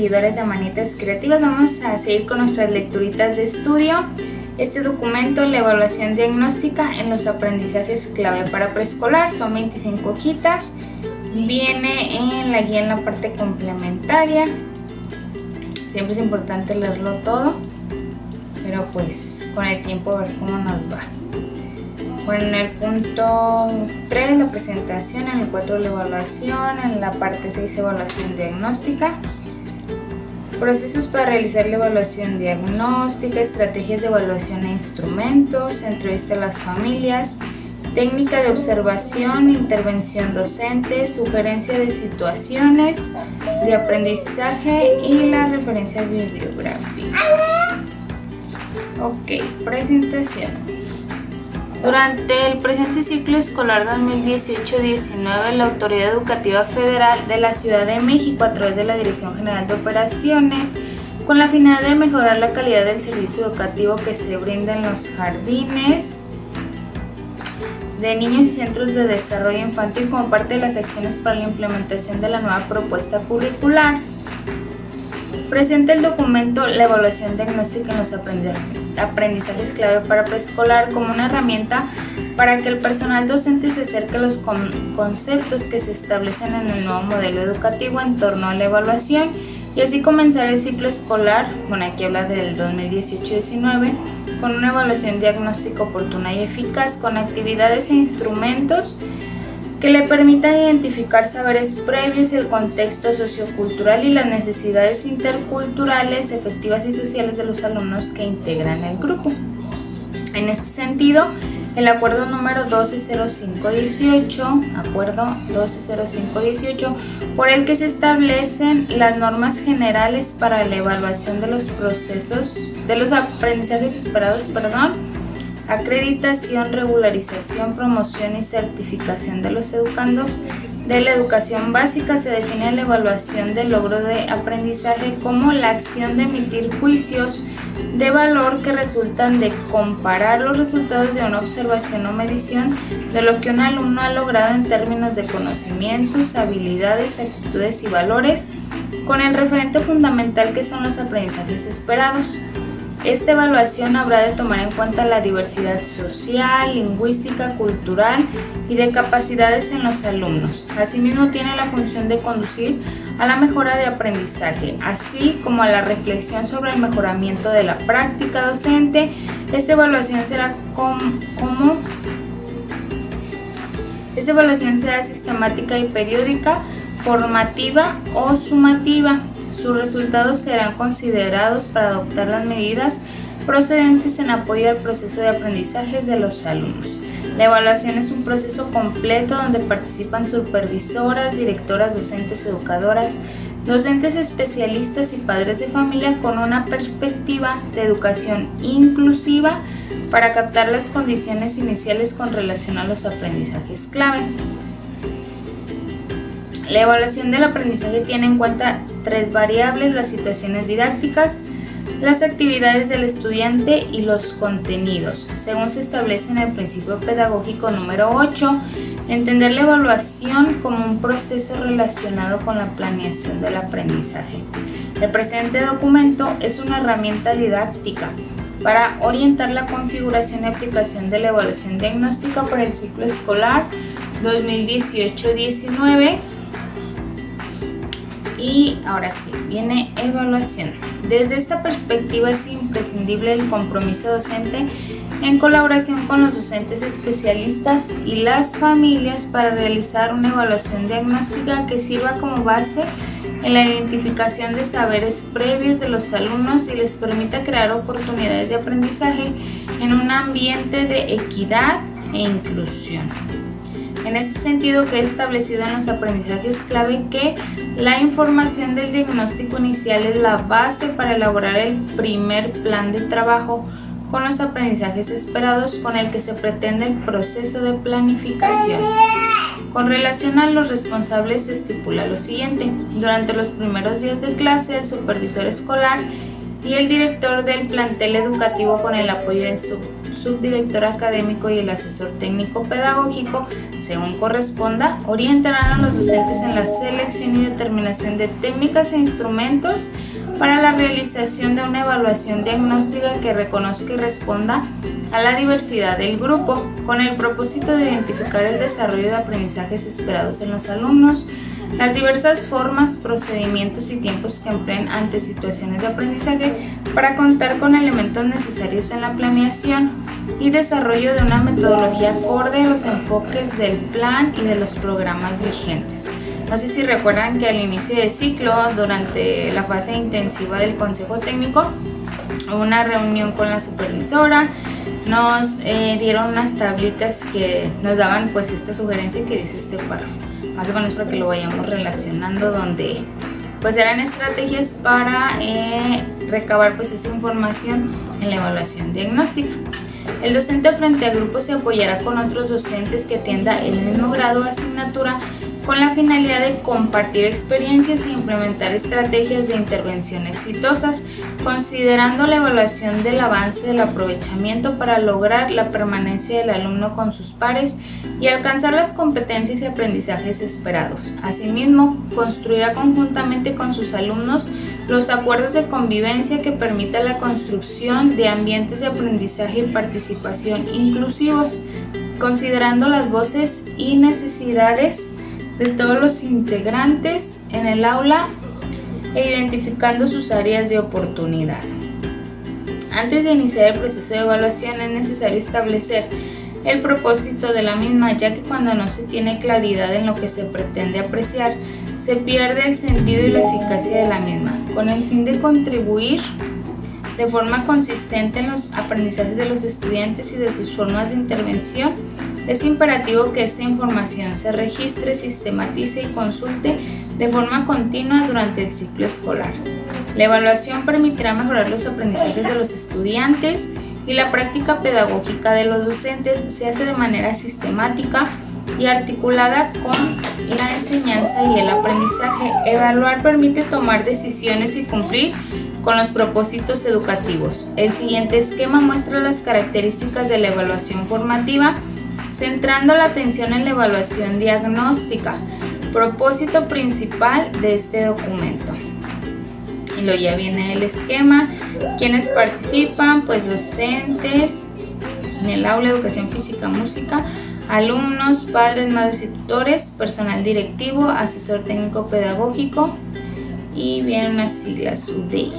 seguidores de Manitas Creativas, vamos a seguir con nuestras lecturitas de estudio. Este documento, la evaluación diagnóstica en los aprendizajes clave para preescolar, son 25 hojitas. Viene en la guía en la parte complementaria. Siempre es importante leerlo todo, pero pues con el tiempo a ver cómo nos va. Bueno, en el punto 3 la presentación, en el 4 la evaluación, en la parte 6 evaluación diagnóstica. Procesos para realizar la evaluación diagnóstica, estrategias de evaluación e instrumentos, entrevista a las familias, técnica de observación, intervención docente, sugerencia de situaciones de aprendizaje y la referencia bibliográfica. Ok, presentación. Durante el presente ciclo escolar 2018-19, la Autoridad Educativa Federal de la Ciudad de México, a través de la Dirección General de Operaciones, con la finalidad de mejorar la calidad del servicio educativo que se brinda en los jardines de niños y centros de desarrollo infantil como parte de las acciones para la implementación de la nueva propuesta curricular, presenta el documento La evaluación diagnóstica en los aprendizajes clave para preescolar como una herramienta para que el personal docente se acerque a los conceptos que se establecen en el nuevo modelo educativo en torno a la evaluación y así comenzar el ciclo escolar, bueno, aquí habla del 2018-19, con una evaluación diagnóstica oportuna y eficaz, con actividades e instrumentos que le permitan identificar saberes previos, el contexto sociocultural y las necesidades interculturales, efectivas y sociales de los alumnos que integran el grupo. En este sentido, el acuerdo número 120518, por el que se establecen las normas generales para la evaluación de los aprendizajes esperados, acreditación, regularización, promoción y certificación de los educandos de la educación básica, se define la evaluación del logro de aprendizaje como la acción de emitir juicios de valor que resultan de comparar los resultados de una observación o medición de lo que un alumno ha logrado en términos de conocimientos, habilidades, actitudes y valores con el referente fundamental que son los aprendizajes esperados. Esta evaluación habrá de tomar en cuenta la diversidad social, lingüística, cultural y de capacidades en los alumnos. Asimismo, tiene la función de conducir a la mejora de aprendizaje, así como a la reflexión sobre el mejoramiento de la práctica docente. Esta evaluación será sistemática y periódica, formativa o sumativa. Sus resultados serán considerados para adoptar las medidas procedentes en apoyo al proceso de aprendizaje de los alumnos. La evaluación es un proceso completo donde participan supervisoras, directoras, docentes, educadoras, docentes especialistas y padres de familia con una perspectiva de educación inclusiva para captar las condiciones iniciales con relación a los aprendizajes clave. La evaluación del aprendizaje tiene en cuenta 3 variables: las situaciones didácticas, las actividades del estudiante y los contenidos. Según se establece en el principio pedagógico número 8, entender la evaluación como un proceso relacionado con la planeación del aprendizaje. El presente documento es una herramienta didáctica para orientar la configuración y aplicación de la evaluación diagnóstica para el ciclo escolar 2018-19. Y ahora sí, viene evaluación. Desde esta perspectiva es imprescindible el compromiso docente en colaboración con los docentes especialistas y las familias para realizar una evaluación diagnóstica que sirva como base en la identificación de saberes previos de los alumnos y les permita crear oportunidades de aprendizaje en un ambiente de equidad e inclusión. En este sentido, queda establecido en los aprendizajes clave que la información del diagnóstico inicial es la base para elaborar el primer plan de trabajo con los aprendizajes esperados con el que se pretende el proceso de planificación. Con relación a los responsables se estipula lo siguiente: durante los primeros días de clase, el supervisor escolar y el director del plantel educativo, con el apoyo del subdirector académico y el asesor técnico pedagógico, según corresponda, orientarán a los docentes en la selección y determinación de técnicas e instrumentos para la realización de una evaluación diagnóstica que reconozca y responda a la diversidad del grupo, con el propósito de identificar el desarrollo de aprendizajes esperados en los alumnos, las diversas formas, procedimientos y tiempos que empleen ante situaciones de aprendizaje, para contar con elementos necesarios en la planeación y desarrollo de una metodología acorde a los enfoques del plan y de los programas vigentes. No sé si recuerdan que al inicio del ciclo, durante la fase intensiva del consejo técnico, hubo una reunión con la supervisora, nos dieron unas tablitas que nos daban pues esta sugerencia que dice este párrafo, más o menos para que lo vayamos relacionando, donde pues eran estrategias para recabar pues esa información en la evaluación diagnóstica. El docente frente al grupo se apoyará con otros docentes que atienda el mismo grado o asignatura, con la finalidad de compartir experiencias e implementar estrategias de intervención exitosas, considerando la evaluación del avance del aprovechamiento para lograr la permanencia del alumno con sus pares y alcanzar las competencias y aprendizajes esperados. Asimismo, construirá conjuntamente con sus alumnos los acuerdos de convivencia que permitan la construcción de ambientes de aprendizaje y participación inclusivos, considerando las voces y necesidades de todos los integrantes en el aula e identificando sus áreas de oportunidad. Antes de iniciar el proceso de evaluación es necesario establecer el propósito de la misma, ya que cuando no se tiene claridad en lo que se pretende apreciar, se pierde el sentido y la eficacia de la misma. Con el fin de contribuir de forma consistente en los aprendizajes de los estudiantes y de sus formas de intervención, es imperativo que esta información se registre, sistematice y consulte de forma continua durante el ciclo escolar. La evaluación permitirá mejorar los aprendizajes de los estudiantes y la práctica pedagógica de los docentes se hace de manera sistemática y articulada con la enseñanza y el aprendizaje. Evaluar permite tomar decisiones y cumplir con los propósitos educativos. El siguiente esquema muestra las características de la evaluación formativa, centrando la atención en la evaluación diagnóstica, propósito principal de este documento. Y luego ya viene el esquema. ¿Quiénes participan? Pues docentes en el aula, educación física, música, alumnos, padres, madres y tutores, personal directivo, asesor técnico pedagógico, y vienen unas siglas UDEI.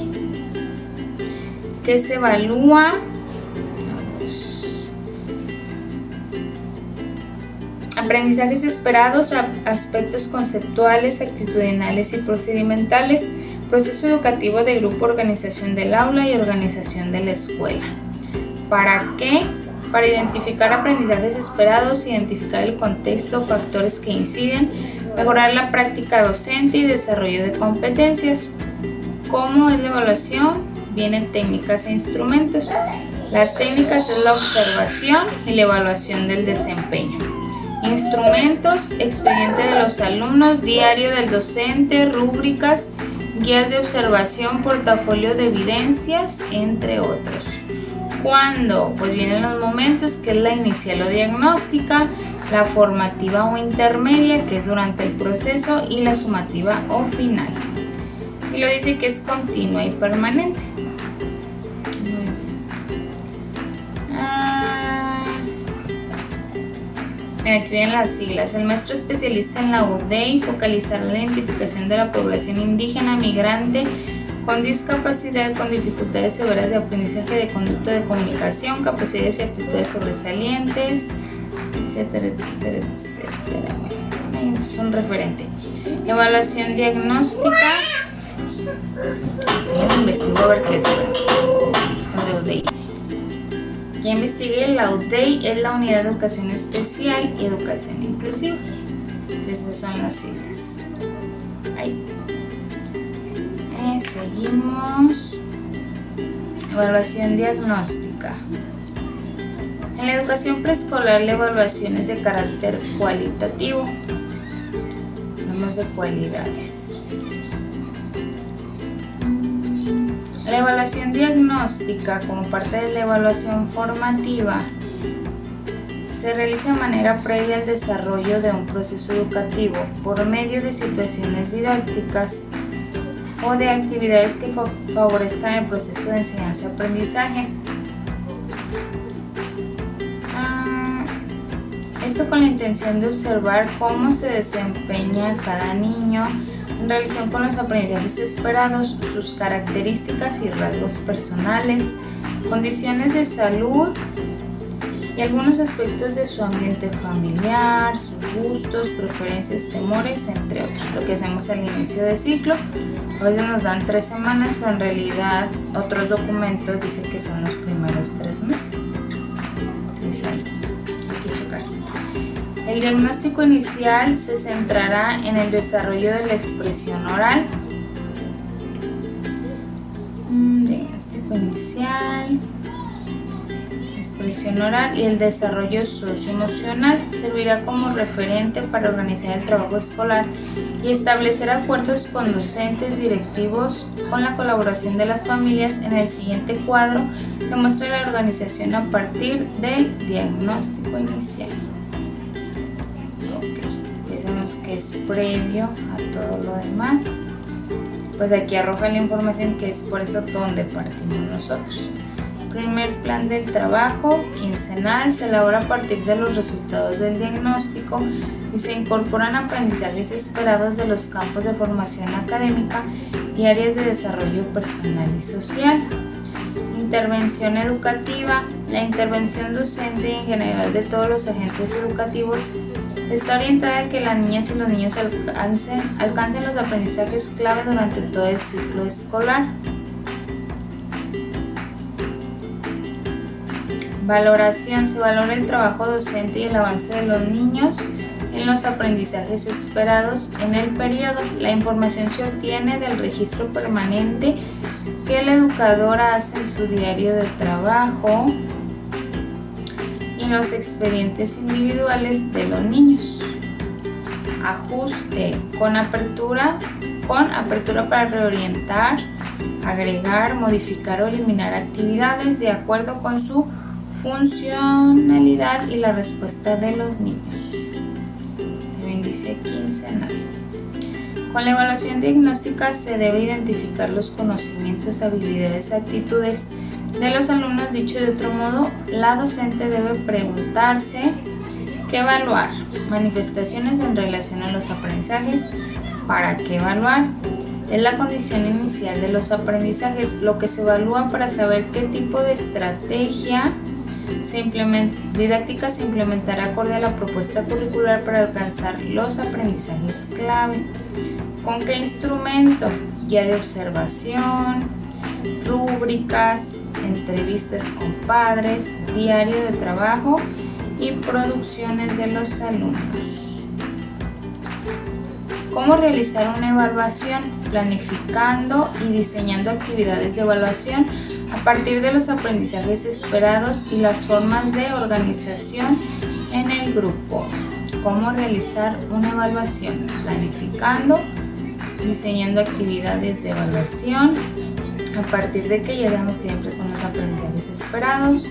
¿Qué se evalúa? Aprendizajes esperados, aspectos conceptuales, actitudinales y procedimentales, proceso educativo de grupo, organización del aula y organización de la escuela. ¿Para qué? Para identificar aprendizajes esperados, identificar el contexto, factores que inciden, mejorar la práctica docente y desarrollo de competencias. ¿Cómo es la evaluación? Vienen técnicas e instrumentos. Las técnicas es la observación y la evaluación del desempeño. Instrumentos: expediente de los alumnos, diario del docente, rúbricas, guías de observación, portafolio de evidencias, entre otros. ¿Cuándo? Pues vienen los momentos, que es la inicial o diagnóstica, la formativa o intermedia, que es durante el proceso, y la sumativa o final. Y lo dice que es continua y permanente. Aquí vienen las siglas. El maestro especialista en la UDEI focalizará la identificación de la población indígena, migrante, con discapacidad, con dificultades severas de aprendizaje, de conducta, de comunicación, capacidades y aptitudes sobresalientes, etcétera, etcétera, etcétera. Bueno, es un referente. Evaluación diagnóstica. Investigo a ver qué es la UDEI. Que investigue la UDEI es la Unidad de Educación Especial y Educación Inclusiva. Entonces esas son las siglas. Ahí. Seguimos. Evaluación diagnóstica. En la educación preescolar la evaluación es de carácter cualitativo. Hablamos de cualidades. La evaluación diagnóstica, como parte de la evaluación formativa, se realiza de manera previa al desarrollo de un proceso educativo por medio de situaciones didácticas o de actividades que favorezcan el proceso de enseñanza-aprendizaje. Esto con la intención de observar cómo se desempeña cada niño en relación con los aprendizajes esperados, sus características y rasgos personales, condiciones de salud y algunos aspectos de su ambiente familiar, sus gustos, preferencias, temores, entre otros. Lo que hacemos al inicio de ciclo, a veces nos dan 3 semanas, pero en realidad otros documentos dicen que son los primeros 3 meses. Entonces hay que checar. El diagnóstico inicial se centrará en el desarrollo de la expresión oral. Diagnóstico inicial, expresión oral y el desarrollo socioemocional servirá como referente para organizar el trabajo escolar y establecer acuerdos con docentes directivos con la colaboración de las familias. En el siguiente cuadro se muestra la organización a partir del diagnóstico inicial. Que es previo a todo lo demás, pues aquí arroja la información que es por eso donde partimos nosotros. Primer plan del trabajo quincenal se elabora a partir de los resultados del diagnóstico y se incorporan aprendizajes esperados de los campos de formación académica y áreas de desarrollo personal y social. Intervención educativa. La intervención docente y en general de todos los agentes educativos está orientada a que las niñas y los niños alcancen los aprendizajes clave durante todo el ciclo escolar. Valoración. Se valora el trabajo docente y el avance de los niños en los aprendizajes esperados en el periodo. La información se obtiene del registro permanente que el educador hace en su diario de trabajo y los expedientes individuales de los niños. Ajuste. Con apertura para reorientar, agregar, modificar o eliminar actividades de acuerdo con su funcionalidad y la respuesta de los niños. El índice quincenal. Con la evaluación diagnóstica se debe identificar los conocimientos, habilidades, actitudes de los alumnos. Dicho de otro modo, la docente debe preguntarse qué evaluar, manifestaciones en relación a los aprendizajes, para qué evaluar. Es la condición inicial de los aprendizajes, lo que se evalúa para saber qué tipo de estrategia didáctica se implementará acorde a la propuesta curricular para alcanzar los aprendizajes clave. ¿Con qué instrumento? Guía de observación, rúbricas, entrevistas con padres, diario de trabajo y producciones de los alumnos. ¿Cómo realizar una evaluación? Planificando y diseñando actividades de evaluación a partir de los aprendizajes esperados y las formas de organización en el grupo. ¿Cómo realizar una evaluación? Planificando, diseñando actividades de evaluación a partir de que ya sabemos que siempre son los aprendizajes esperados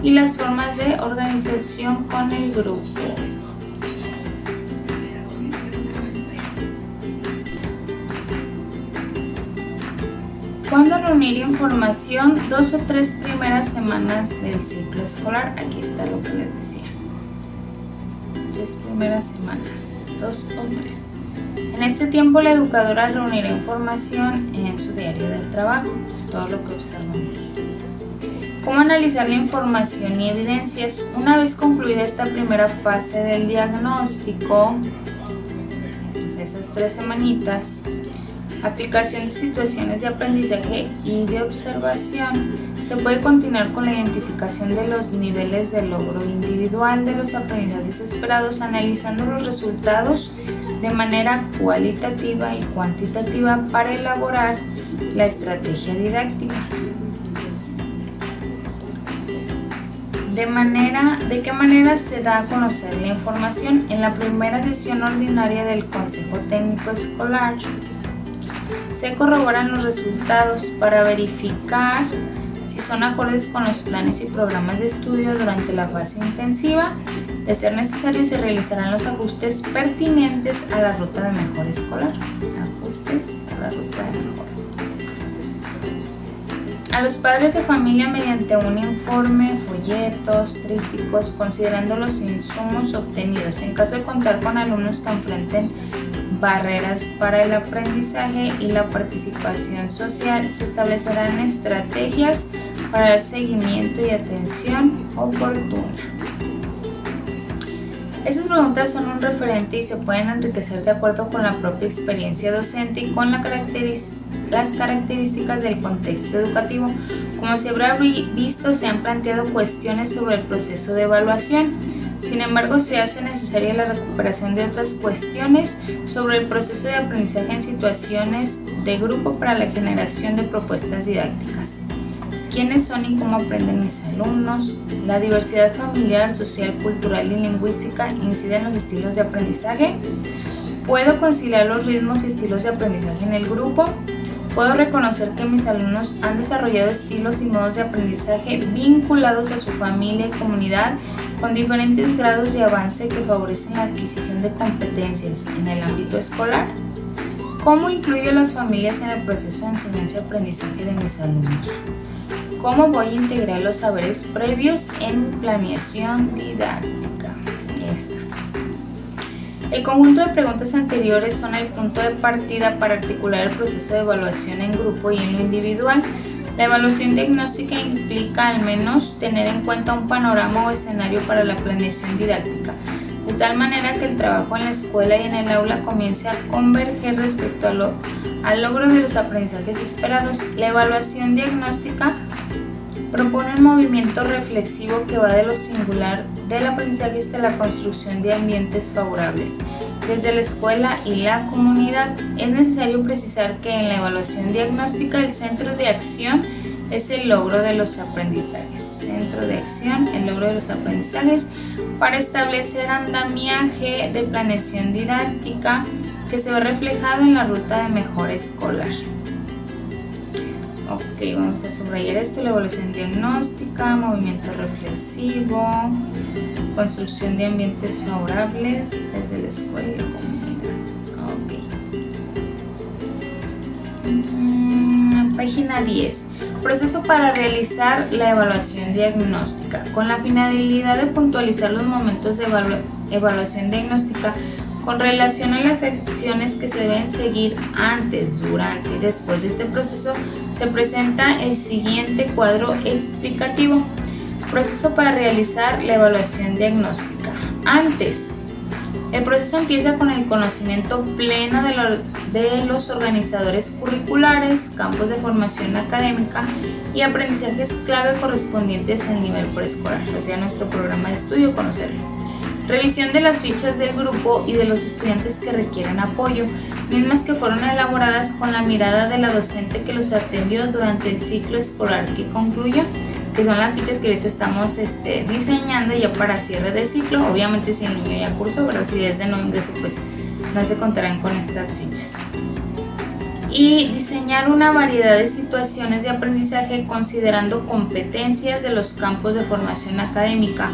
y las formas de organización con el grupo. ¿Cuándo reunir información? 2 o 3 primeras semanas del ciclo escolar. Aquí está lo que les decía. 3 primeras semanas, 2 o 3. En este tiempo la educadora reunirá información en su diario de trabajo, todo lo que observamos. ¿Cómo analizar la información y evidencias? Una vez concluida esta primera fase del diagnóstico, pues esas 3 semanitas, aplicación de situaciones de aprendizaje y de observación, se puede continuar con la identificación de los niveles de logro individual de los aprendizajes esperados, analizando los resultados de manera cualitativa y cuantitativa para elaborar la estrategia didáctica. ¿De qué manera se da a conocer la información? En la primera sesión ordinaria del Consejo Técnico Escolar Se corroboran los resultados para verificar si son acordes con los planes y programas de estudio durante la fase intensiva. De ser necesario, se realizarán los ajustes pertinentes a la ruta de mejora escolar. Ajustes a la ruta de mejora. A los padres de familia, mediante un informe, folletos, trípticos, considerando los insumos obtenidos, en caso de contar con alumnos que enfrenten barreras para el aprendizaje y la participación social, se establecerán estrategias para el seguimiento y atención oportuna. Estas preguntas son un referente y se pueden enriquecer de acuerdo con la propia experiencia docente y con las características del contexto educativo. Como se habrá visto, se han planteado cuestiones sobre el proceso de evaluación. Sin embargo, se hace necesaria la recuperación de otras cuestiones sobre el proceso de aprendizaje en situaciones de grupo para la generación de propuestas didácticas. ¿Quiénes son y cómo aprenden mis alumnos? La diversidad familiar, social, cultural y lingüística incide en los estilos de aprendizaje. ¿Puedo conciliar los ritmos y estilos de aprendizaje en el grupo? ¿Puedo reconocer que mis alumnos han desarrollado estilos y modos de aprendizaje vinculados a su familia y comunidad con diferentes grados de avance que favorecen la adquisición de competencias en el ámbito escolar? ¿Cómo incluyo a las familias en el proceso de enseñanza y aprendizaje de mis alumnos? ¿Cómo voy a integrar los saberes previos en mi planeación didáctica? El conjunto de preguntas anteriores son el punto de partida para articular el proceso de evaluación en grupo y en lo individual. La evaluación diagnóstica implica al menos tener en cuenta un panorama o escenario para la planeación didáctica, de tal manera que el trabajo en la escuela y en el aula comience a converger respecto al logro de los aprendizajes esperados. La evaluación diagnóstica propone un movimiento reflexivo que va de lo singular del aprendizaje hasta la construcción de ambientes favorables. Desde la escuela y la comunidad, es necesario precisar que en la evaluación diagnóstica el centro de acción es el logro de los aprendizajes. Centro de acción, el logro de los aprendizajes, para establecer andamiaje de planeación didáctica que se ve reflejado en la ruta de mejora escolar. Ok, vamos a subrayar esto: la evaluación diagnóstica, movimiento reflexivo, construcción de ambientes favorables desde la escuela y la comunidad. Ok. Página 10. Proceso para realizar la evaluación diagnóstica. Con la finalidad de puntualizar los momentos de evaluación diagnóstica con relación a las acciones que se deben seguir antes, durante y después de este proceso, se presenta el siguiente cuadro explicativo. Proceso para realizar la evaluación diagnóstica. Antes, el proceso empieza con el conocimiento pleno de los organizadores curriculares, campos de formación académica y aprendizajes clave correspondientes al nivel preescolar, o sea, nuestro programa de estudio, conocerlo. Revisión de las fichas del grupo y de los estudiantes que requieren apoyo, mismas que fueron elaboradas con la mirada de la docente que los atendió durante el ciclo escolar que concluyó, que son las fichas que ahorita estamos diseñando ya para cierre de ciclo. Obviamente si el niño ya cursó, pero si desde no ingresó, pues no se contarán con estas fichas. Y diseñar una variedad de situaciones de aprendizaje considerando competencias de los campos de formación académica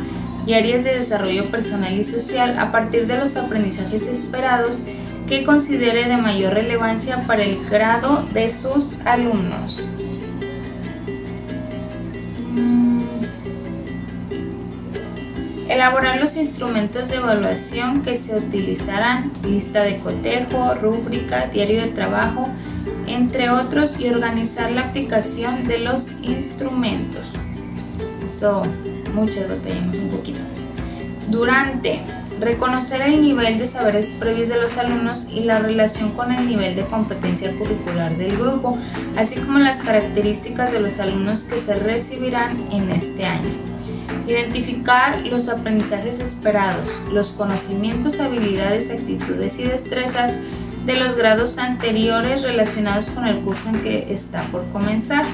y áreas de desarrollo personal y social a partir de los aprendizajes esperados que considere de mayor relevancia para el grado de sus alumnos. Elaborar los instrumentos de evaluación que se utilizarán, lista de cotejo, rúbrica, diario de trabajo, entre otros, y organizar la aplicación de los instrumentos. Esto, muchas batallamos un poquito. Durante, reconocer el nivel de saberes previos de los alumnos y la relación con el nivel de competencia curricular del grupo, así como las características de los alumnos que se recibirán en este año. Identificar los aprendizajes esperados, los conocimientos, habilidades, actitudes y destrezas de los grados anteriores relacionados con el curso en que está por comenzar.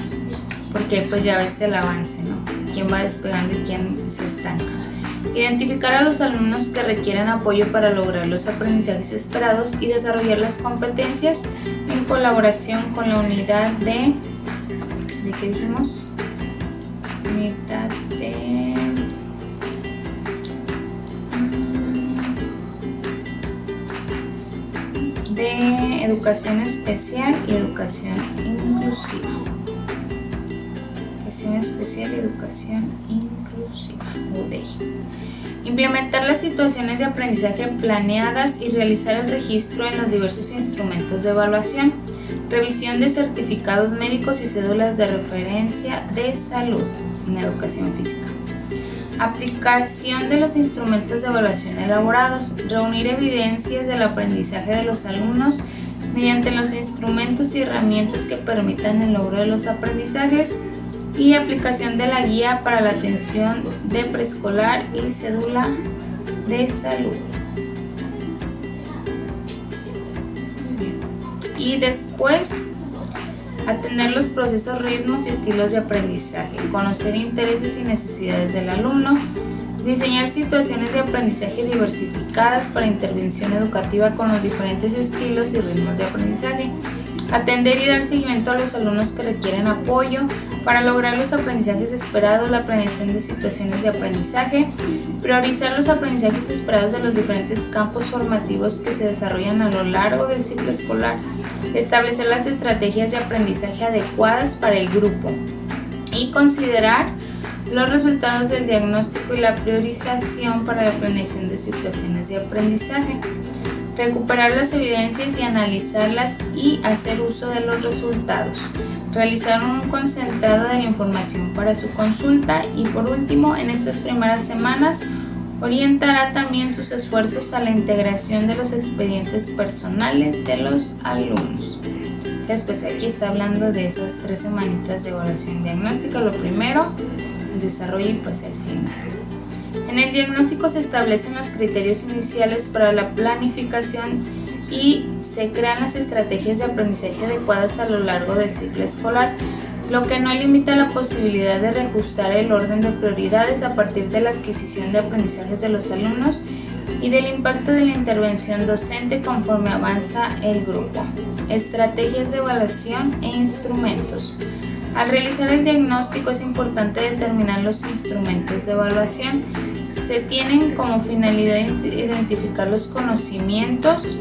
porque pues ya ves el avance, ¿no? Quién va despegando y quién se estanca. Identificar a los alumnos que requieren apoyo para lograr los aprendizajes esperados y desarrollar las competencias en colaboración con la unidad ¿de qué dijimos? Unidad de educación especial y educación inclusiva. Educación especial y educación inclusiva, UDEI. Implementar las situaciones de aprendizaje planeadas y realizar el registro en los diversos instrumentos de evaluación. Revisión de certificados médicos y cédulas de referencia de salud en educación física. Aplicación de los instrumentos de evaluación elaborados. Reunir evidencias del aprendizaje de los alumnos mediante los instrumentos y herramientas que permitan el logro de los aprendizajes. Y aplicación de la guía para la atención de preescolar y cédula de salud. Y después, atender los procesos, ritmos y estilos de aprendizaje, conocer intereses y necesidades del alumno, diseñar situaciones de aprendizaje diversificadas para intervención educativa con los diferentes estilos y ritmos de aprendizaje, atender y dar seguimiento a los alumnos que requieren apoyo para lograr los aprendizajes esperados, la planeación de situaciones de aprendizaje, priorizar los aprendizajes esperados de los diferentes campos formativos que se desarrollan a lo largo del ciclo escolar, establecer las estrategias de aprendizaje adecuadas para el grupo y considerar los resultados del diagnóstico y la priorización para la planeación de situaciones de aprendizaje. Recuperar las evidencias y analizarlas y hacer uso de los resultados. Realizar un concentrado de la información para su consulta y por último, en estas primeras semanas, orientará también sus esfuerzos a la integración de los expedientes personales de los alumnos. Después aquí está hablando de esas 3 semanitas de evaluación diagnóstica. Lo primero, el desarrollo y pues el final. En el diagnóstico se establecen los criterios iniciales para la planificación y se crean las estrategias de aprendizaje adecuadas a lo largo del ciclo escolar, lo que no limita la posibilidad de reajustar el orden de prioridades a partir de la adquisición de aprendizajes de los alumnos y del impacto de la intervención docente conforme avanza el grupo. Estrategias de evaluación e instrumentos. Al realizar el diagnóstico es importante determinar los instrumentos de evaluación. Se tienen como finalidad identificar los conocimientos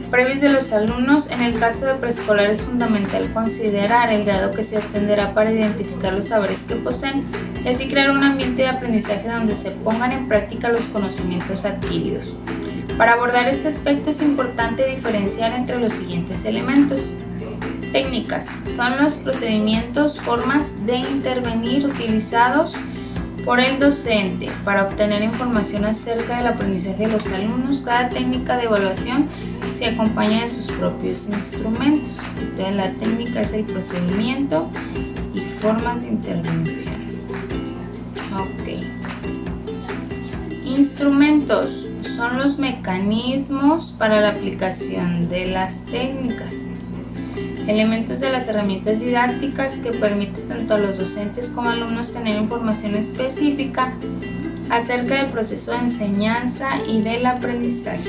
previos de los alumnos. En el caso de preescolar es fundamental considerar el grado que se atenderá para identificar los saberes que poseen y así crear un ambiente de aprendizaje donde se pongan en práctica los conocimientos adquiridos. Para abordar este aspecto es importante diferenciar entre los siguientes elementos. Técnicas son los procedimientos, formas de intervenir utilizados por el docente para obtener información acerca del aprendizaje de los alumnos. Cada técnica de evaluación se acompaña de sus propios instrumentos. Entonces la técnica es el procedimiento y formas de intervención. Ok. Instrumentos son los mecanismos para la aplicación de las técnicas. Elementos de las herramientas didácticas que permiten tanto a los docentes como alumnos tener información específica acerca del proceso de enseñanza y del aprendizaje.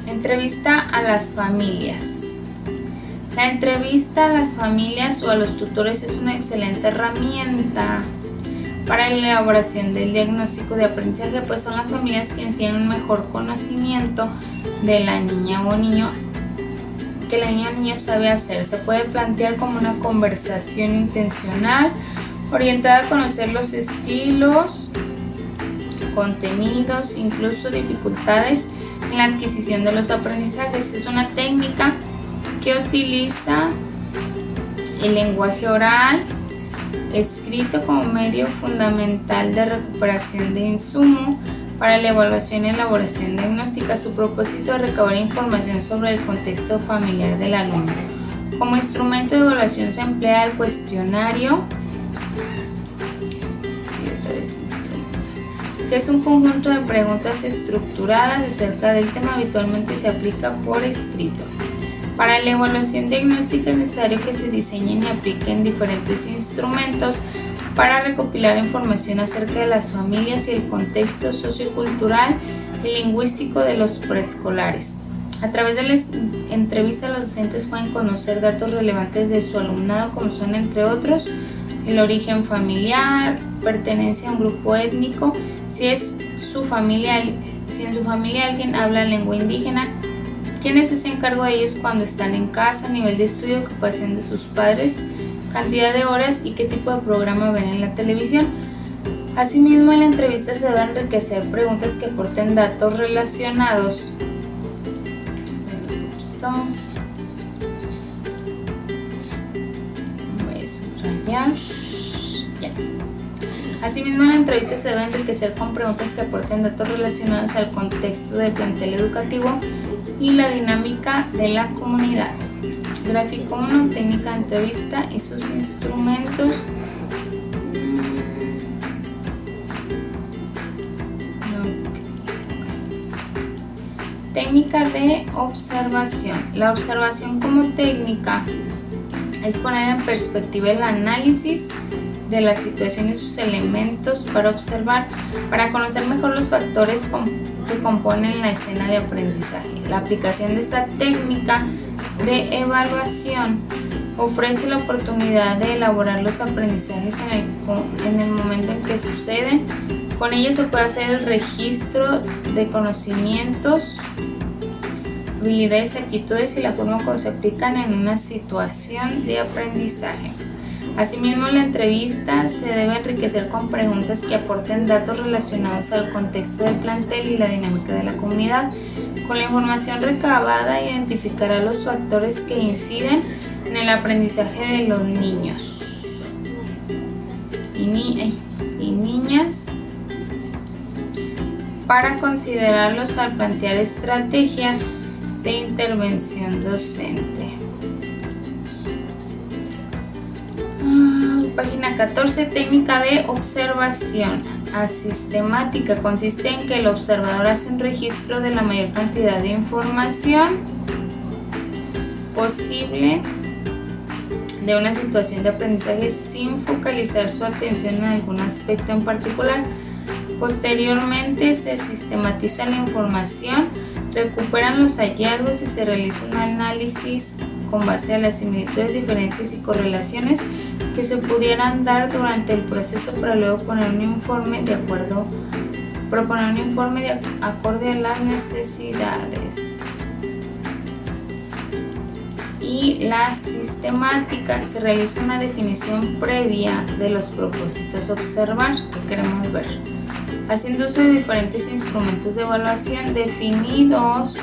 Entrevista a las familias. La entrevista a las familias o a los tutores es una excelente herramienta para la elaboración del diagnóstico de aprendizaje, pues son las familias quienes tienen un mejor conocimiento de la niña o niño que la niña o niño sabe hacer. Se puede plantear como una conversación intencional orientada a conocer los estilos, contenidos, incluso dificultades en la adquisición de los aprendizajes. Es una técnica que utiliza el lenguaje oral, escrito como medio fundamental de recuperación de insumo para la evaluación y elaboración diagnóstica. Su propósito es recabar información sobre el contexto familiar del alumno. Como instrumento de evaluación se emplea el cuestionario, que es un conjunto de preguntas estructuradas acerca del tema. Habitualmente se aplica por escrito. Para la evaluación diagnóstica es necesario que se diseñen y apliquen diferentes instrumentos para recopilar información acerca de las familias y el contexto sociocultural y lingüístico de los preescolares. A través de las entrevistas, los docentes pueden conocer datos relevantes de su alumnado, como son, entre otros, el origen familiar, pertenencia a un grupo étnico, si en su familia alguien habla lengua indígena, quién se hace cargo de ellos cuando están en casa, nivel de estudio, ocupación de sus padres, cantidad de horas y qué tipo de programa ven en la televisión. Asimismo, en la entrevista se deben enriquecer preguntas que aporten datos relacionados. Voy a subrayar. Ya. Asimismo, en la entrevista se debe enriquecer con preguntas que aporten datos relacionados al contexto del plantel educativo y la dinámica de la comunidad. Gráfico 1, técnica de entrevista y sus instrumentos. Técnica de observación. La observación como técnica es poner en perspectiva el análisis de la situación y sus elementos para observar, para conocer mejor los factores que componen la escena de aprendizaje. La aplicación de esta técnica de evaluación ofrece la oportunidad de elaborar los aprendizajes en el momento en que suceden. Con ella se puede hacer el registro de conocimientos, habilidades, actitudes y la forma como se aplican en una situación de aprendizaje. Asimismo, la entrevista se debe enriquecer con preguntas que aporten datos relacionados al contexto del plantel y la dinámica de la comunidad. Con la información recabada, identificará los factores que inciden en el aprendizaje de los niños y niñas para considerarlos al plantear estrategias de intervención docente. Página 14, técnica de observación asistemática. Consiste en que el observador hace un registro de la mayor cantidad de información posible de una situación de aprendizaje sin focalizar su atención en algún aspecto en particular. Posteriormente se sistematiza la información, recuperan los hallazgos y se realiza un análisis con base a las similitudes, diferencias y correlaciones que se pudieran dar durante el proceso para luego proponer un informe de acorde a las necesidades. Y la sistemática se realiza una definición previa de los propósitos a observar que queremos ver, haciendo uso de diferentes instrumentos de evaluación definidos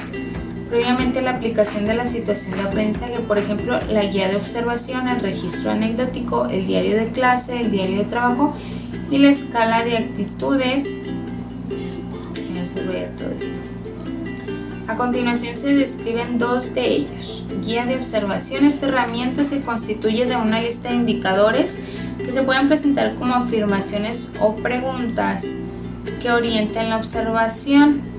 previamente la aplicación de la situación de aprendizaje, por ejemplo, la guía de observación, el registro anecdótico, el diario de clase, el diario de trabajo y la escala de actitudes. Vamos a ver todo esto. A continuación se describen dos de ellos. Guía de observación. Esta herramienta se constituye de una lista de indicadores que se pueden presentar como afirmaciones o preguntas que orienten la observación.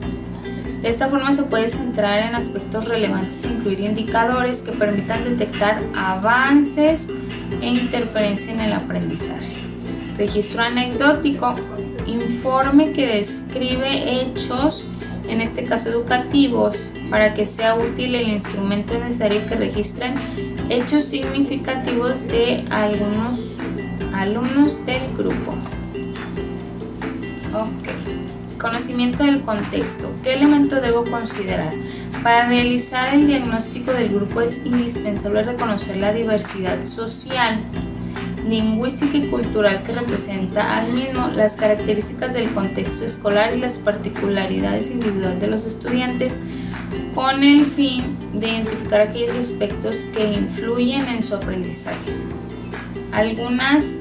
De esta forma se puede centrar en aspectos relevantes e incluir indicadores que permitan detectar avances e interferencia en el aprendizaje. Registro anecdótico, informe que describe hechos, en este caso educativos, para que sea útil el instrumento necesario que registren hechos significativos de algunos alumnos del grupo. Conocimiento del contexto. ¿Qué elemento debo considerar? Para realizar el diagnóstico del grupo es indispensable reconocer la diversidad social, lingüística y cultural que representa al mismo, las características del contexto escolar y las particularidades individuales de los estudiantes, con el fin de identificar aquellos aspectos que influyen en su aprendizaje. Algunas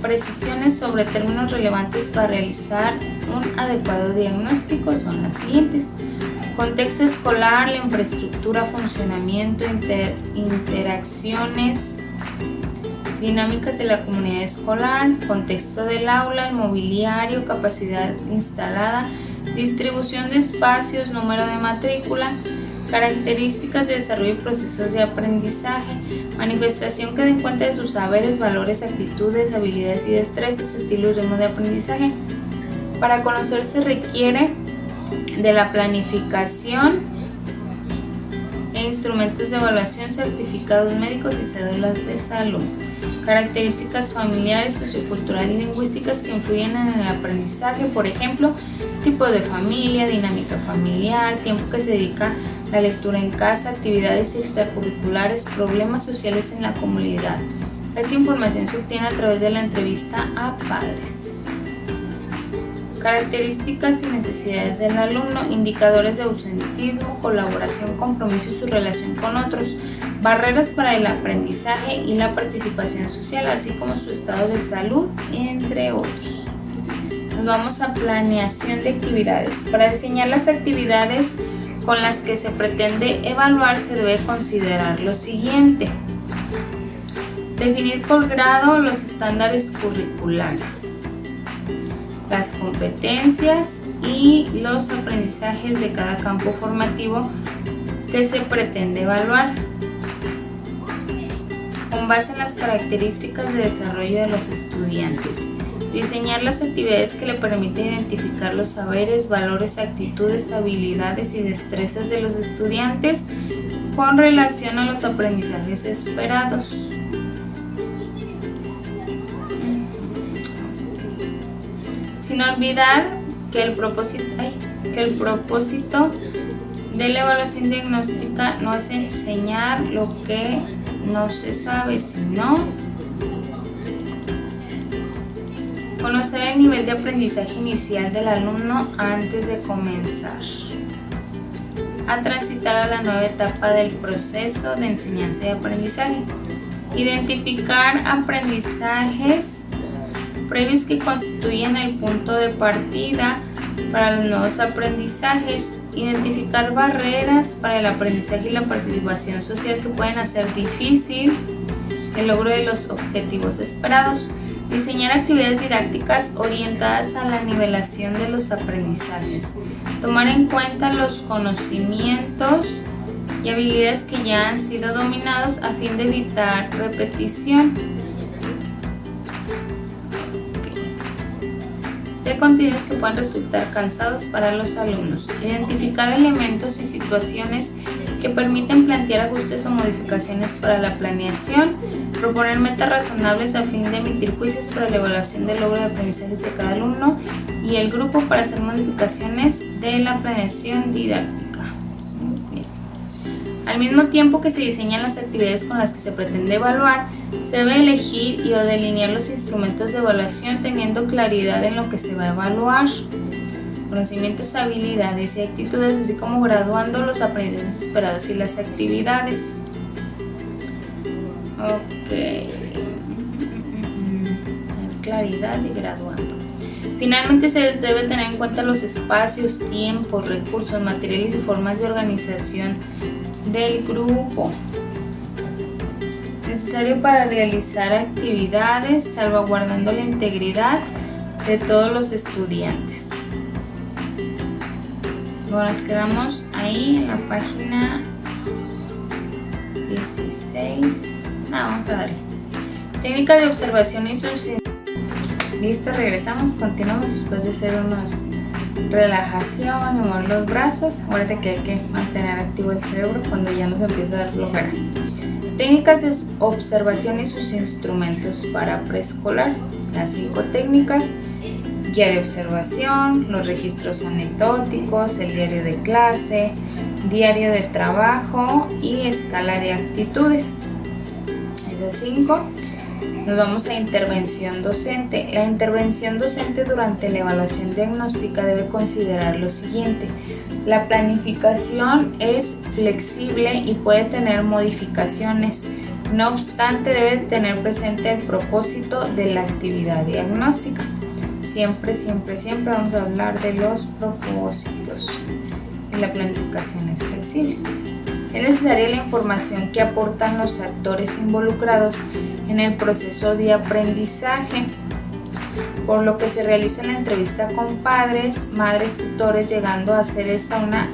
precisiones sobre términos relevantes para realizar un adecuado diagnóstico son las siguientes: contexto escolar, la infraestructura, funcionamiento, interacciones, dinámicas de la comunidad escolar, contexto del aula, el mobiliario, capacidad instalada, distribución de espacios, número de matrícula, Características de desarrollo y procesos de aprendizaje. Manifestación que dé cuenta de sus saberes, valores, actitudes, habilidades y destrezas, estilo y ritmo de aprendizaje. Para conocer se requiere de la planificación e instrumentos de evaluación, certificados médicos y cédulas de salud. Características familiares, socioculturales y lingüísticas que influyen en el aprendizaje, por ejemplo, tipo de familia, dinámica familiar, tiempo que se dedica a la lectura en casa, actividades extracurriculares, problemas sociales en la comunidad. Esta información se obtiene a través de la entrevista a padres. Características y necesidades del alumno, indicadores de ausentismo, colaboración, compromiso y su relación con otros, barreras para el aprendizaje y la participación social, así como su estado de salud, entre otros. Nos vamos a planeación de actividades. Para diseñar las actividades con las que se pretende evaluar se debe considerar lo siguiente: definir por grado los estándares curriculares, las competencias y los aprendizajes de cada campo formativo que se pretende evaluar, con base en las características de desarrollo de los estudiantes. Diseñar las actividades que le permiten identificar los saberes, valores, actitudes, habilidades y destrezas de los estudiantes con relación a los aprendizajes esperados. Sin olvidar que el propósito de la evaluación diagnóstica no es enseñar lo que no se sabe, sino conocer el nivel de aprendizaje inicial del alumno antes de comenzar a transitar a la nueva etapa del proceso de enseñanza y aprendizaje. Identificar aprendizajes previos que constituyen el punto de partida para los nuevos aprendizajes. Identificar barreras para el aprendizaje y la participación social que pueden hacer difícil el logro de los objetivos esperados. Diseñar actividades didácticas orientadas a la nivelación de los aprendizajes. Tomar en cuenta los conocimientos y habilidades que ya han sido dominados a fin de evitar repetición. De contenidos que puedan resultar cansados para los alumnos. Identificar elementos y situaciones que permiten plantear ajustes o modificaciones para la planeación. Proponer metas razonables a fin de emitir juicios para la evaluación del logro de aprendizajes de cada alumno y el grupo para hacer modificaciones de la planeación didáctica. Bien. Al mismo tiempo que se diseñan las actividades con las que se pretende evaluar, se debe elegir y o delinear los instrumentos de evaluación teniendo claridad en lo que se va a evaluar, conocimientos, habilidades y actitudes, así como graduando los aprendizajes esperados y las actividades. Tener claridad y graduando. Finalmente se debe tener en cuenta los espacios, tiempos, recursos, materiales y formas de organización del grupo necesario para realizar actividades, salvaguardando la integridad de todos los estudiantes. Bueno, nos quedamos ahí en la página 16. Vamos a darle. Técnica de observación y subsidiariedad. Listo, regresamos, continuamos después de hacer unos relajación y mover los brazos. Acuérdate que hay que mantener activo el cerebro cuando ya nos empieza a dar flojera. Técnicas de observación y sus instrumentos para preescolar. Las 5 técnicas: guía de observación, los registros anecdóticos, el diario de clase, diario de trabajo y escala de actitudes. Esas 5. Nos vamos a intervención docente. La intervención docente durante la evaluación diagnóstica debe considerar lo siguiente: la planificación es flexible y puede tener modificaciones. No obstante, debe tener presente el propósito de la actividad diagnóstica. Siempre vamos a hablar de los propósitos. Y la planificación es flexible. Es necesaria la información que aportan los actores involucrados en el proceso de aprendizaje, por lo que se realiza la entrevista con padres, madres, tutores, llegando a ser esta una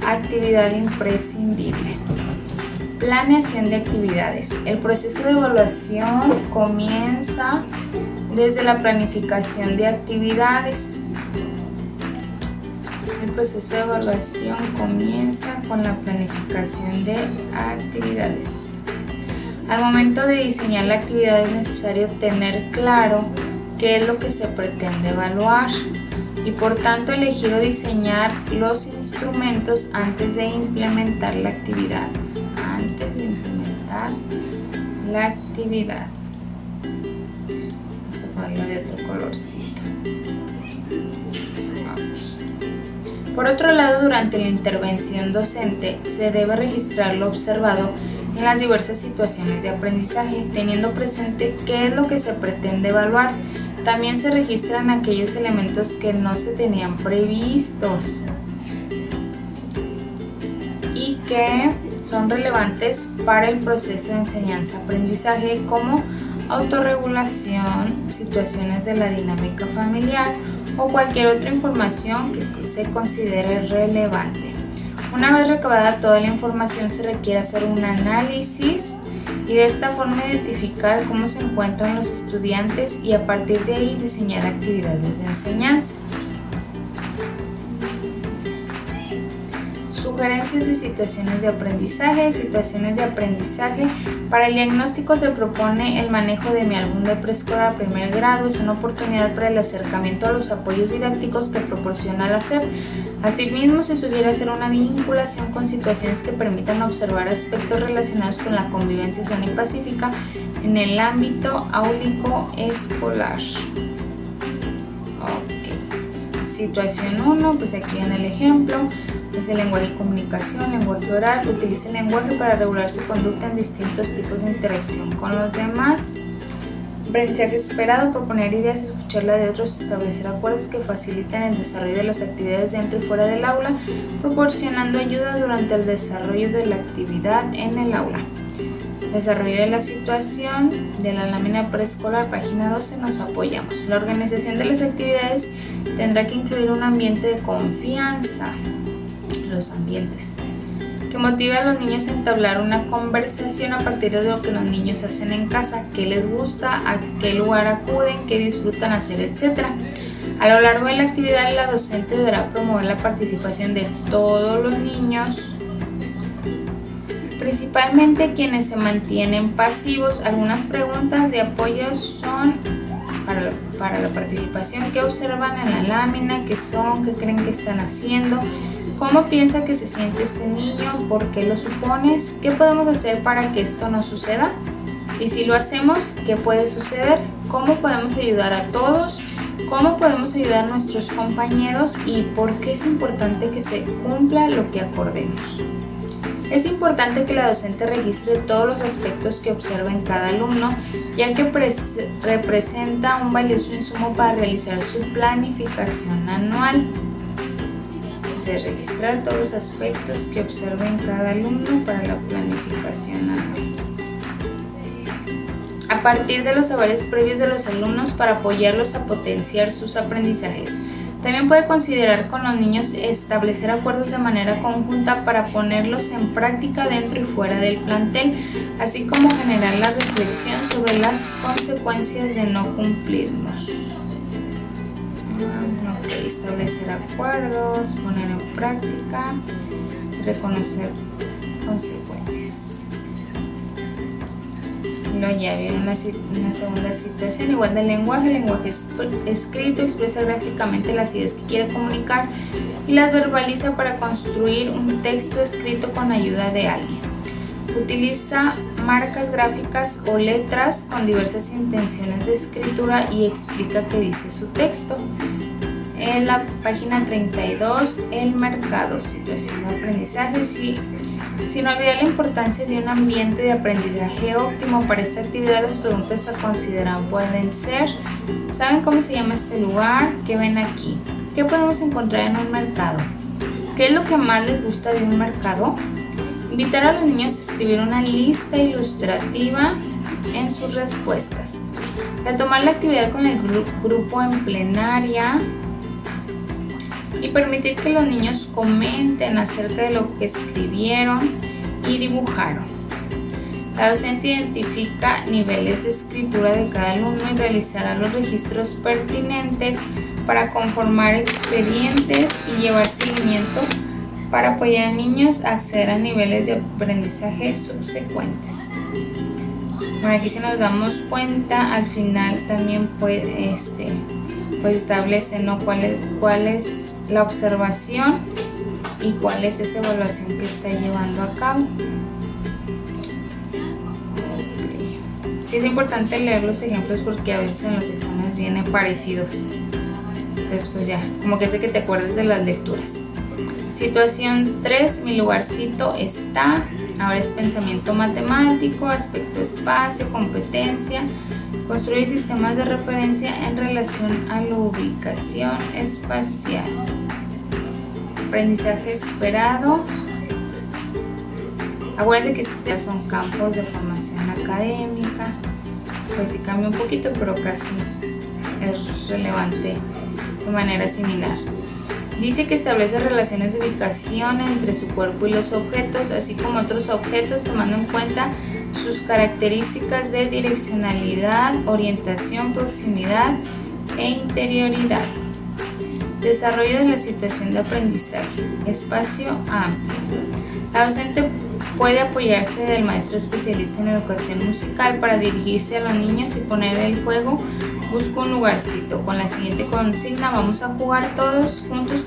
Actividad imprescindible. Planeación de actividades. El proceso de evaluación comienza desde la planificación de actividades. El proceso de evaluación comienza con la planificación de actividades. Al momento de diseñar la actividad es necesario tener claro qué es lo que se pretende evaluar y por tanto elegir o diseñar los instrumentos antes de implementar la actividad. Vamos a ponerlo de otro colorcito. Okay. Por otro lado, durante la intervención docente se debe registrar lo observado en las diversas situaciones de aprendizaje, teniendo presente qué es lo que se pretende evaluar. También se registran aquellos elementos que no se tenían previstos y que son relevantes para el proceso de enseñanza-aprendizaje, como autorregulación, situaciones de la dinámica familiar o cualquier otra información que se considere relevante. Una vez recabada toda la información, se requiere hacer un análisis y de esta forma identificar cómo se encuentran los estudiantes y a partir de ahí diseñar actividades de enseñanza. Sugerencias de situaciones de aprendizaje. Situaciones de aprendizaje. Para el diagnóstico se propone el manejo de mi alumno de preescolar a primer grado. Es una oportunidad para el acercamiento a los apoyos didácticos que proporciona la SEP. Asimismo, se sugiere hacer una vinculación con situaciones que permitan observar aspectos relacionados con la convivencia sana y pacífica en el ámbito áulico escolar. Ok. Situación 1, pues aquí en el ejemplo. Es el lenguaje y comunicación, lenguaje oral. Utiliza el lenguaje para regular su conducta en distintos tipos de interacción con los demás. Aprendizaje esperado, proponer ideas, escuchar la de otros, establecer acuerdos que faciliten el desarrollo de las actividades dentro y fuera del aula, proporcionando ayuda durante el desarrollo de la actividad en el aula. Desarrollo de la situación de la lámina preescolar, página 12, nos apoyamos. La organización de las actividades tendrá que incluir un ambiente de confianza. Los ambientes que motive a los niños a entablar una conversación a partir de lo que los niños hacen en casa, qué les gusta, a qué lugar acuden, qué disfrutan hacer, etc. A lo largo de la actividad, la docente deberá promover la participación de todos los niños, principalmente quienes se mantienen pasivos. Algunas preguntas de apoyo son para la participación: ¿qué observan en la lámina? ¿Qué son? ¿Qué creen que están haciendo? ¿Cómo piensa que se siente este niño? ¿Por qué lo supones? ¿Qué podemos hacer para que esto no suceda? Y si lo hacemos, ¿qué puede suceder? ¿Cómo podemos ayudar a todos? ¿Cómo podemos ayudar a nuestros compañeros? ¿Y por qué es importante que se cumpla lo que acordemos? Es importante que la docente registre todos los aspectos que observa en cada alumno, ya que representa un valioso insumo para realizar su planificación anual. De registrar todos los aspectos que observa en cada alumno para la planificación anual. A partir de los saberes previos de los alumnos para apoyarlos a potenciar sus aprendizajes. También puede considerar con los niños establecer acuerdos de manera conjunta para ponerlos en práctica dentro y fuera del plantel, así como generar la reflexión sobre las consecuencias de no cumplirlos. Establecer acuerdos, poner en práctica, reconocer consecuencias. Luego ya viene una segunda situación, igual del lenguaje. El lenguaje escrito expresa gráficamente las ideas que quiere comunicar y las verbaliza para construir un texto escrito con ayuda de alguien. Utiliza marcas gráficas o letras con diversas intenciones de escritura y explica qué dice su texto. En la página 32, el mercado, situación de aprendizaje. Sin olvidar la importancia de un ambiente de aprendizaje óptimo para esta actividad, las preguntas a considerar pueden ser: ¿saben cómo se llama este lugar? ¿Qué ven aquí? ¿Qué podemos encontrar en un mercado? ¿Qué es lo que más les gusta de un mercado? Invitar a los niños a escribir una lista ilustrativa en sus respuestas. Retomar la actividad con el grupo en plenaria. y permitir que los niños comenten acerca de lo que escribieron y dibujaron. La docente identifica niveles de escritura de cada alumno y realizará los registros pertinentes para conformar expedientes y llevar seguimiento para apoyar a niños a acceder a niveles de aprendizaje subsecuentes. Bueno, aquí si nos damos cuenta, al final también pues establece, ¿no?, cuál es la observación y cuál es esa evaluación que está llevando a cabo. Sí es importante leer los ejemplos porque a veces en los exámenes vienen parecidos. Entonces pues ya, como que hace que te acuerdes de las lecturas. Situación 3, mi lugarcito está. Ahora es pensamiento matemático, aspecto espacio, competencia. Construye sistemas de referencia en relación a la ubicación espacial. Aprendizaje esperado. Acuérdense que estos son campos de formación académica. Pues sí cambia un poquito, pero casi es relevante de manera similar. Dice que establece relaciones de ubicación entre su cuerpo y los objetos, así como otros objetos, tomando en cuenta sus características de direccionalidad, orientación, proximidad e interioridad. Desarrollo de la situación de aprendizaje. Espacio amplio. La docente puede apoyarse del maestro especialista en educación musical para dirigirse a los niños y poner el juego. Busca un lugarcito. Con la siguiente consigna: vamos a jugar todos juntos,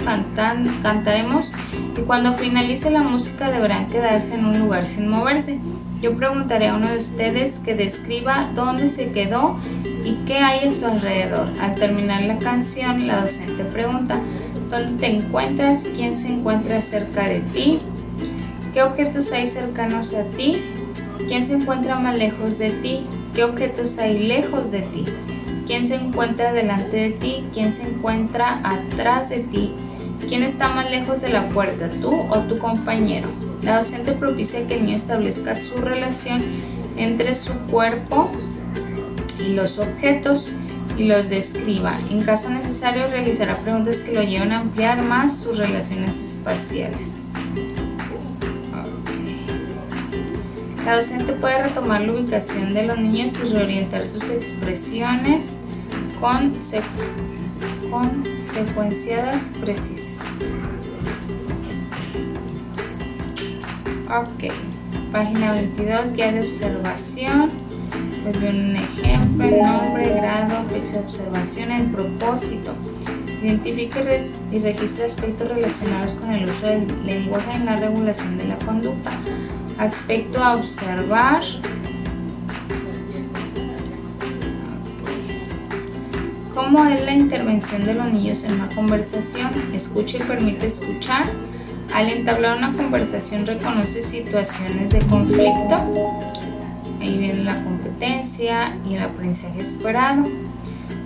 cantaremos y cuando finalice la música deberán quedarse en un lugar sin moverse. Yo preguntaré a uno de ustedes que describa dónde se quedó y qué hay a su alrededor. Al terminar la canción, la docente pregunta: ¿dónde te encuentras? ¿Quién se encuentra cerca de ti? ¿Qué objetos hay cercanos a ti? ¿Quién se encuentra más lejos de ti? ¿Qué objetos hay lejos de ti? ¿Quién se encuentra delante de ti? ¿Quién se encuentra atrás de ti? ¿Quién está más lejos de la puerta, tú o tu compañero? La docente propicia que el niño establezca su relación entre su cuerpo y los objetos y los describa. En caso necesario, realizará preguntas que lo lleven a ampliar más sus relaciones espaciales. La docente puede retomar la ubicación de los niños y reorientar sus expresiones con secuenciadas precisas. Ok, página 22, guía de observación. Les doy un ejemplo: el nombre, grado, fecha de observación, el propósito. Identifica y registra aspectos relacionados con el uso del lenguaje en la regulación de la conducta. Aspecto a observar. ¿Cómo es la intervención de los niños en una conversación? Escucha y permite escuchar. Al entablar una conversación reconoce situaciones de conflicto. Ahí viene la competencia y el aprendizaje esperado.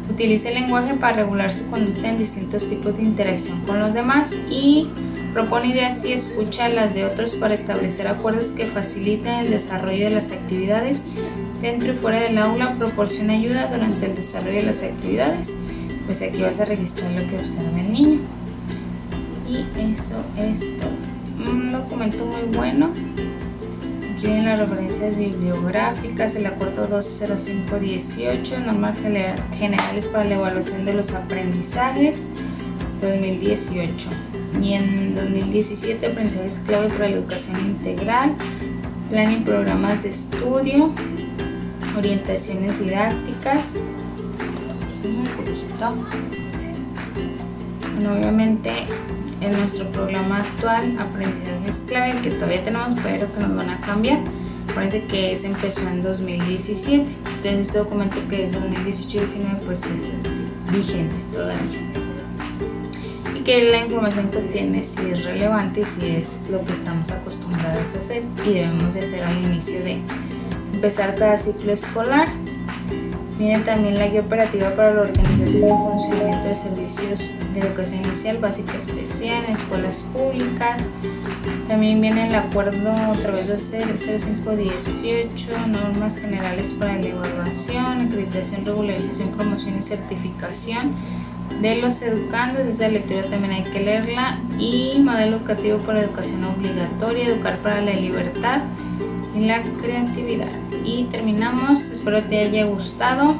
Utiliza el lenguaje para regular su conducta en distintos tipos de interacción con los demás y propone ideas y escucha las de otros para establecer acuerdos que faciliten el desarrollo de las actividades dentro y fuera del aula. Proporciona ayuda durante el desarrollo de las actividades. Pues aquí vas a registrar lo que observa el niño. Y eso es todo. Un documento muy bueno. Aquí vienen las referencias bibliográficas, el acuerdo 120518, normas generales para la evaluación de los aprendizajes 2018. Y en 2017, aprendizajes clave para la educación integral, plan y programas de estudio, orientaciones didácticas. Un poquito. Bueno, obviamente en nuestro programa actual, aprendizajes clave, que todavía tenemos, pero que nos van a cambiar. Acuérdense que ese empezó en 2017. Entonces este documento que es 2018-19 pues es vigente todavía. Que la información que tiene si es relevante y si es lo que estamos acostumbrados a hacer y debemos de hacer al inicio de empezar cada ciclo escolar. Viene también la guía operativa para la organización y funcionamiento de servicios de educación inicial, básica, especial en escuelas públicas. También viene el acuerdo otra vez 0518, normas generales para la evaluación, acreditación, regularización, promoción y certificación de los educandos. Esa lectura también hay que leerla. Y modelo educativo para educación obligatoria, educar para la libertad y la creatividad. Y terminamos, espero te haya gustado.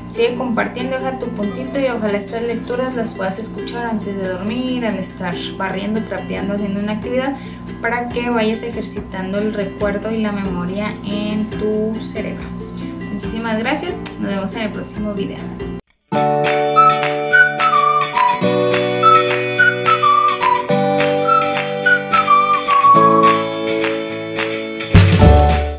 Sigue compartiendo, deja tu puntito y ojalá estas lecturas las puedas escuchar antes de dormir, al estar barriendo, trapeando, haciendo una actividad, para que vayas ejercitando el recuerdo y la memoria en tu cerebro. Muchísimas gracias, nos vemos en el próximo video.